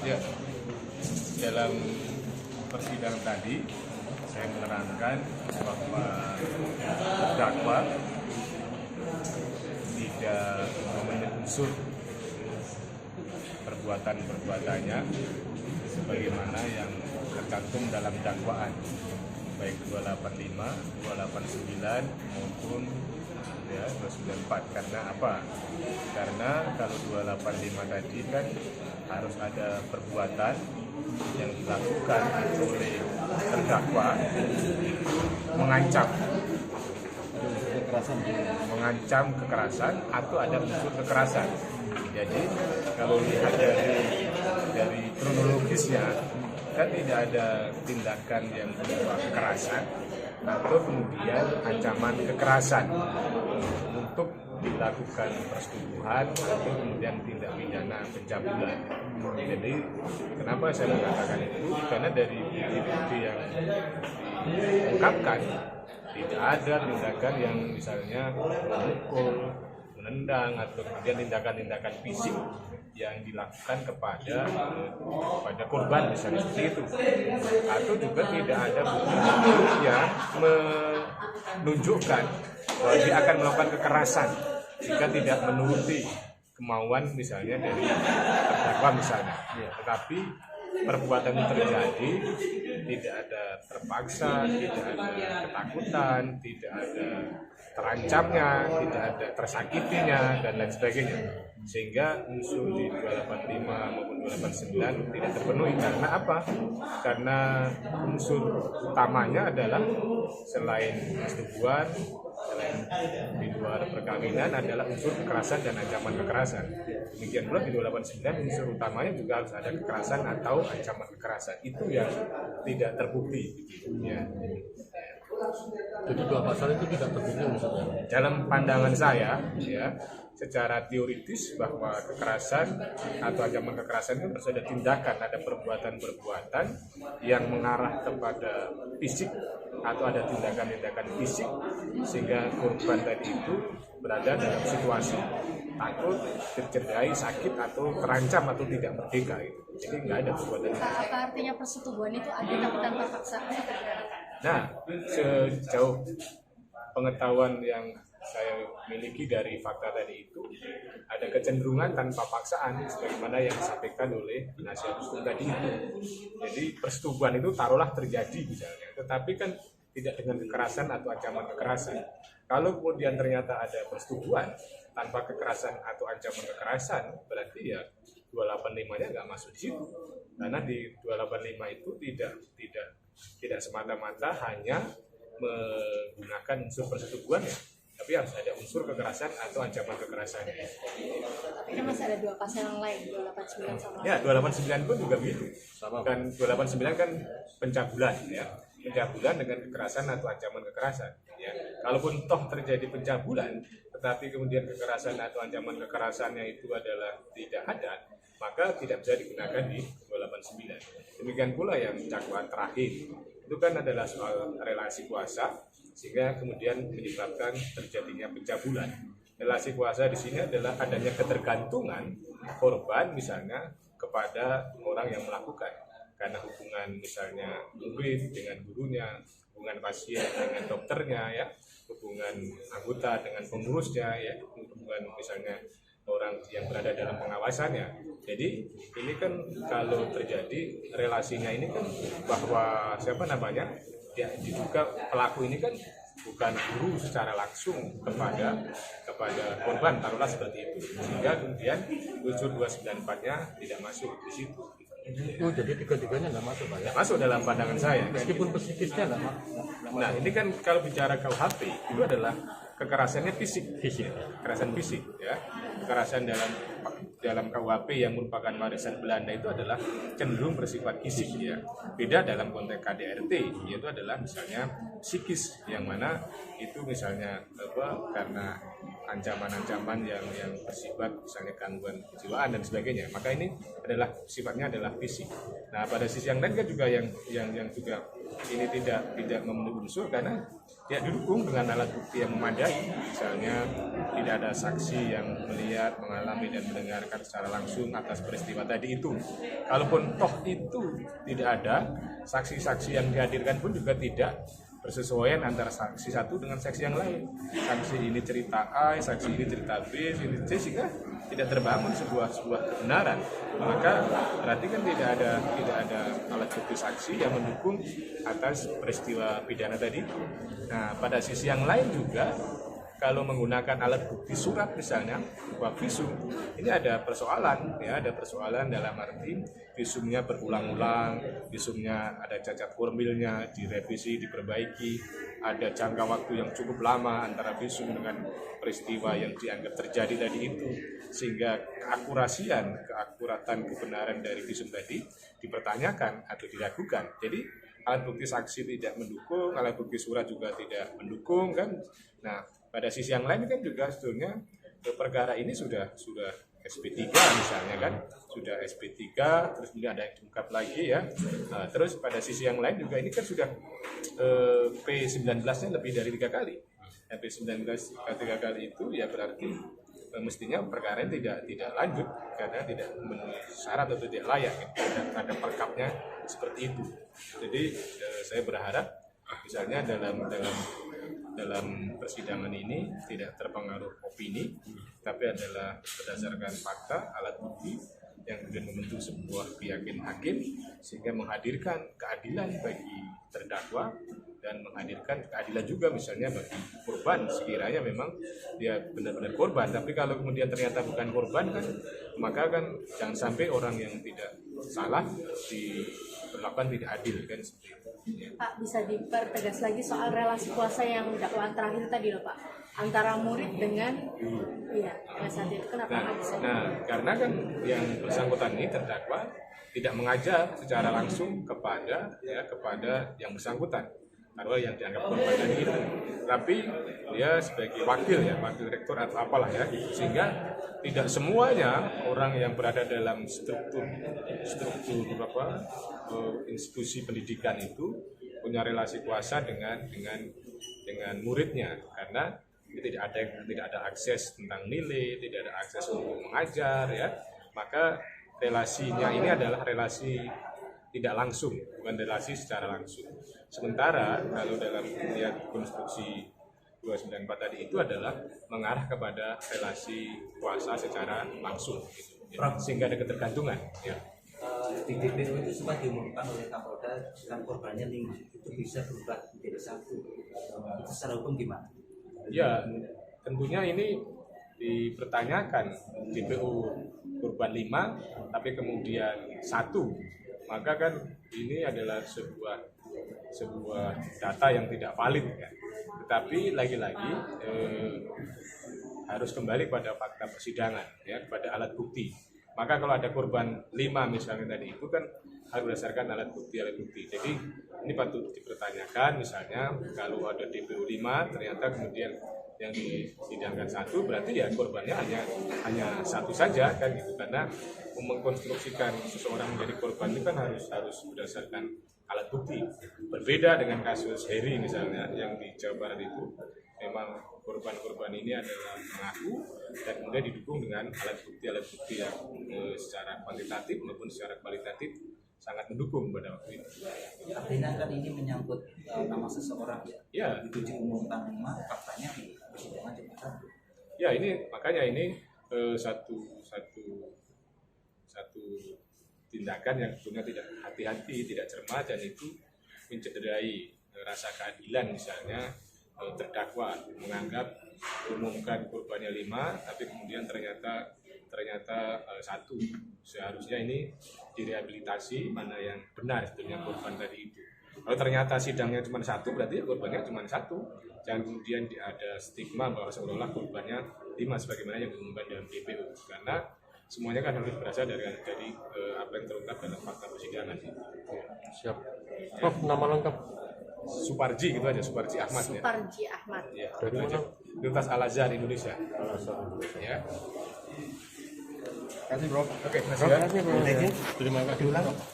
Ya, dalam persidangan tadi saya menerangkan bahwa terdakwa tidak memenuhi unsur perbuatan-perbuatannya sebagaimana yang tercantum dalam dakwaan baik 285, 289 maupun 294. Karena apa? Karena kalau 285 tadi kan harus ada perbuatan yang dilakukan oleh terdakwa mengancam kekerasan atau ada unsur kekerasan. Jadi kalau lihat dari kronologisnya kan tidak ada tindakan yang berupa kekerasan atau kemudian ancaman kekerasan untuk dilakukan persetubuhan atau kemudian tindak pidana pencabulan. Jadi kenapa saya mengatakan itu? Karena dari bukti-bukti yang diungkapkan tidak ada tindakan yang misalnya memukul, menendang atau kemudian tindakan-tindakan fisik yang dilakukan kepada korban misalnya seperti itu, atau juga tidak ada bukti yang menunjukkan bahwa dia akan melakukan kekerasan jika tidak menuruti kemauan misalnya dari terdakwa misalnya. Tetapi perbuatan itu terjadi, tidak ada terpaksa, tidak ada ketakutan, tidak ada terancamnya, tidak ada tersakitinya, dan lain sebagainya. Sehingga unsur di 285 maupun 289 tidak terpenuhi. Karena apa? Karena unsur utamanya adalah selain persetubuhan, selain di luar perkawinan adalah unsur kekerasan dan ancaman kekerasan. Demikian pula di 289 unsur utamanya juga harus ada kekerasan atau ancaman kekerasan. Itu yang tidak terbukti. Ya. Jadi dua pasal itu tidak terbukti maksudnya? Dalam pandangan saya, ya, secara teoritis bahwa kekerasan atau ancaman kekerasan itu harus ada tindakan, ada perbuatan-perbuatan yang mengarah kepada fisik atau ada tindakan-tindakan fisik sehingga korban tadi itu berada dalam situasi takut, tercederai, sakit atau terancam atau tidak merdeka gitu. Jadi nggak ada perbuatan itu. Apa artinya persetubuhan itu ada tapi tanpa paksaan? Nah, sejauh pengetahuan yang saya miliki dari fakta tadi itu ada kecenderungan tanpa paksaan sebagaimana yang disampaikan oleh penasihat hukum tadi itu. Jadi persetubuhan itu taruhlah terjadi misalnya, tetapi kan tidak dengan kekerasan atau ancaman kekerasan. Kalau kemudian ternyata ada persetubuhan tanpa kekerasan atau ancaman kekerasan, berarti ya 285-nya nggak masuk di situ. Karena di 285 itu tidak semata-mata hanya menggunakan unsur persetubuhan ya, tapi harus ada unsur kekerasan atau ancaman kekerasan. Tapi kan masih ada dua pasal yang lain, 289 sama. Ya, 289 pun juga begitu. Kan 289 kan pencabulan ya. Pencabulan dengan kekerasan atau ancaman kekerasan ya. Kalaupun toh terjadi pencabulan tetapi kemudian kekerasan atau ancaman kekerasannya itu adalah tidak ada, maka tidak bisa digunakan di 289. Demikian pula yang dakwaan terakhir itu kan adalah soal relasi kuasa sehingga kemudian menyebabkan terjadinya pencabulan. Relasi kuasa di sini adalah adanya ketergantungan korban misalnya kepada orang yang melakukan, karena hubungan misalnya murid dengan gurunya, hubungan pasien dengan dokternya ya, hubungan anggota dengan pengurusnya ya, hubungan misalnya orang yang berada dalam pengawasannya. Jadi ini kan kalau terjadi relasinya ini kan bahwa ya diduga pelaku ini kan bukan guru secara langsung kepada korban, taruhlah seperti itu, sehingga kemudian unsur 294-nya tidak masuk di situ. Oh, jadi tiga-tiganya nggak masuk Pak ya? Masuk dalam pandangan saya. Meskipun psikisnya nggak masuk. Nah ini kan kalau bicara KUHP itu adalah kekerasannya fisik, kekerasan fisik ya. Kekerasan dalam KUHP yang merupakan warisan Belanda itu adalah cenderung bersifat fisik ya. Beda dalam konteks KDRT, yaitu adalah misalnya psikis, yang mana itu misalnya karena ancaman-ancaman yang bersifat misalnya gangguan kejiwaan dan sebagainya, maka ini sifatnya adalah fisik. Nah, pada sisi yang lain kan juga yang juga ini tidak memenuhi unsur karena tidak didukung dengan alat bukti yang memadai. Misalnya tidak ada saksi yang melihat, mengalami dan mendengarkan secara langsung atas peristiwa tadi itu. Kalaupun toh itu tidak ada, saksi-saksi yang dihadirkan pun juga tidak bersesuaian antara saksi satu dengan saksi yang lain. Saksi ini cerita A, saksi ini cerita B, ini C, sehingga tidak terbangun sebuah kebenaran. Maka berarti kan tidak ada alat bukti saksi yang mendukung atas peristiwa pidana tadi. Nah, pada sisi yang lain juga kalau menggunakan alat bukti surat misalnya, berupa visum, ini ada persoalan, ya, ada persoalan dalam arti visumnya berulang-ulang, visumnya ada cacat formilnya, direvisi, diperbaiki, ada jangka waktu yang cukup lama antara visum dengan peristiwa yang dianggap terjadi tadi itu, sehingga keakuratan kebenaran dari visum tadi dipertanyakan atau diragukan. Jadi alat bukti saksi tidak mendukung, alat bukti surat juga tidak mendukung kan. Nah, pada sisi yang lain kan juga sebetulnya perkara ini sudah SP3 misalnya kan, sudah SP3, terus kemudian ada yang diungkap lagi ya. Nah, terus pada sisi yang lain juga ini kan sudah P19-nya lebih dari 3 kali. P19 3 kali itu ya berarti mestinya perkara ini tidak lanjut karena tidak memenuhi syarat atau tidak layak gitu. Dan ada perkapnya seperti itu. Jadi saya berharap misalnya dalam persidangan ini tidak terpengaruh opini, tapi adalah berdasarkan fakta, alat bukti yang kemudian membentuk sebuah keyakinan hakim sehingga menghadirkan keadilan bagi terdakwa dan menghadirkan keadilan juga misalnya bagi korban sekiranya memang dia benar-benar korban. Tapi kalau kemudian ternyata bukan korban kan, maka kan jangan sampai orang yang tidak salah diperlakukan tidak adil kan seperti itu. Pak, bisa dipertegas lagi soal relasi kuasa yang dakwaan terakhir tadi loh Pak, antara murid dengan saat itu kenapa nggak bisa? Nah, karena kan yang bersangkutan ini terdakwa tidak mengajar secara langsung kepada yang bersangkutan atau yang dianggap korban tadi itu, tapi dia sebagai wakil rektor atau apalah ya, sehingga tidak semuanya orang yang berada dalam struktur institusi pendidikan itu punya relasi kuasa dengan muridnya, karena tidak ada akses tentang nilai, tidak ada akses untuk mengajar ya, maka relasinya ini adalah relasi tidak langsung, bukan relasi secara langsung. Sementara kalau dalam lihat konstruksi 294 tadi itu adalah mengarah kepada relasi kuasa secara langsung gitu. Sehingga ada ketergantungan ya. Di DPO itu sempat diumumkan oleh Kapolda jika korbannya tinggi itu bisa berubah menjadi satu. Itu secara hukum gimana? Ya, tentunya ini dipertanyakan DPO korban 5 tapi kemudian 1, maka kan ini adalah sebuah data yang tidak valid kan. Tetapi lagi-lagi harus kembali pada fakta persidangan ya, kepada alat bukti. Maka kalau ada korban 5 misalnya tadi itu kan harus berdasarkan alat bukti. Jadi ini patut dipertanyakan, misalnya kalau ada DPO 5 ternyata kemudian yang disidangkan 1, berarti ya korbannya hanya 1 saja kan gitu, karena mengkonstruksikan seseorang menjadi korban itu kan harus berdasarkan alat bukti. Berbeda dengan kasus Heri misalnya yang di Jawa Barat itu, memang korban-korban ini adalah mengaku dan kemudian didukung dengan alat bukti yang secara kuantitatif maupun secara kualitatif sangat mendukung pada waktu itu. Artinya kan ini menyangkut nama seseorang ya. Itu diumumkan 5, faktanya di persidangan cuma 1. Ya, ini makanya ini satu tindakan yang sebetulnya tidak hati-hati, tidak cermat, dan itu mencederai rasa keadilan. Misalnya terdakwa menganggap umumkan korbannya 5 tapi kemudian ternyata 1. Seharusnya ini direhabilitasi mana yang benar sebetulnya korban tadi itu. Kalau ternyata sidangnya cuma 1, berarti korbannya cuma 1. Jangan kemudian ada stigma bahwa seolah-olah korbannya 5 sebagaimana yang diumumkan dalam DPO, karena semuanya kan harus berasal dari apa yang terungkap dalam fakta persidangan. Siap. Prof, nama lengkap? Suparji gitu aja, Suparji Ahmad. Suparji Ahmad. Ya, dari mana? Universitas Al Azhar Indonesia. Ya. Kasih bro. Oke, terima kasih. Terima kasih.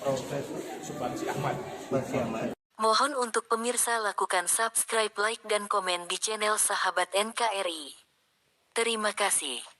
Profesor Suparji Ahmad. Basiaman. Mohon untuk pemirsa lakukan subscribe, like, dan komen di channel Sahabat NKRI. Terima kasih.